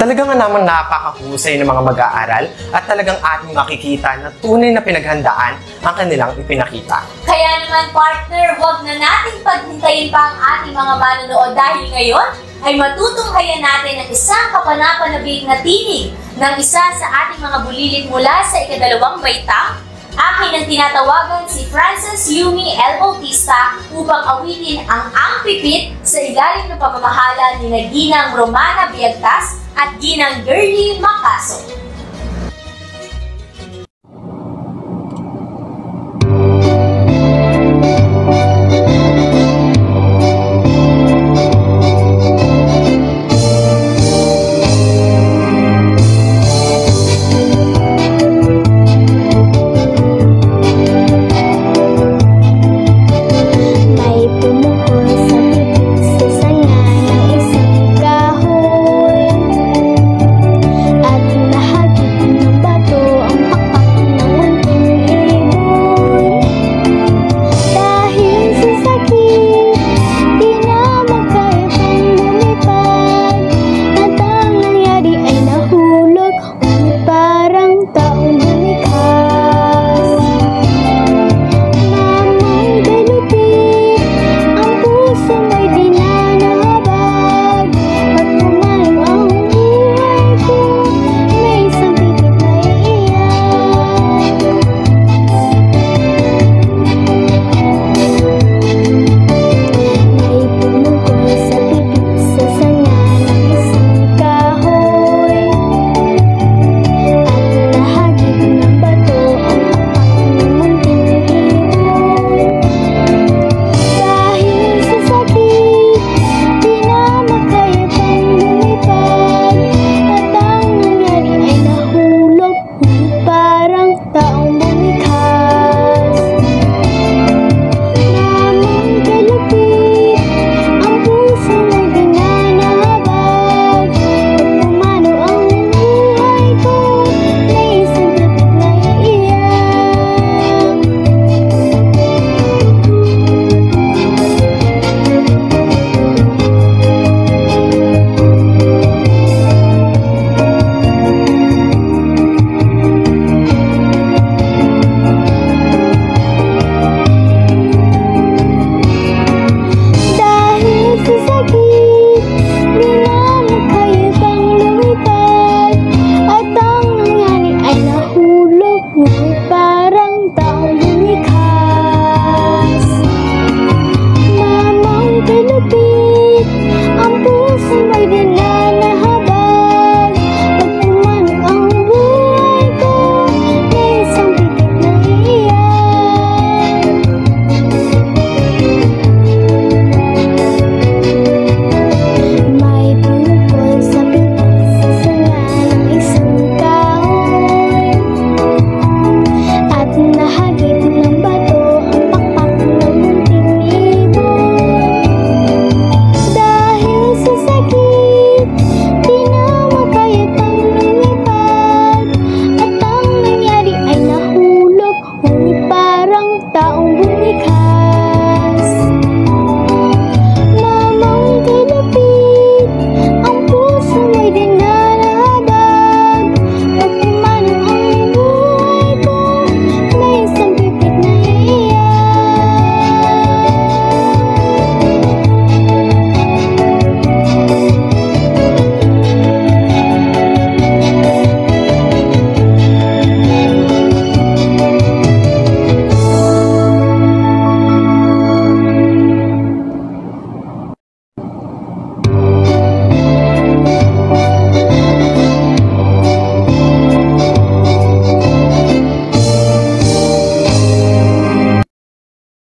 Talaga nga naman napakahusay ng mga mag-aaral at talagang ating makikita na tunay na pinaghandaan ang kanilang ipinakita. Kaya naman partner, huwag na nating paghintayin pa ang ating mga manonood dahil ngayon ay matutunghayan natin ang isang kapanapanabik na tinig ng isa sa ating mga bulilit mula sa ikadalawang baitang. Akin ang tinatawagan si Frances Yumi L. Bautista upang awitin ang Pipit sa ilalim ng pamamahala ni Ginang Romana Biagtas at Ginang Girlie Macaso.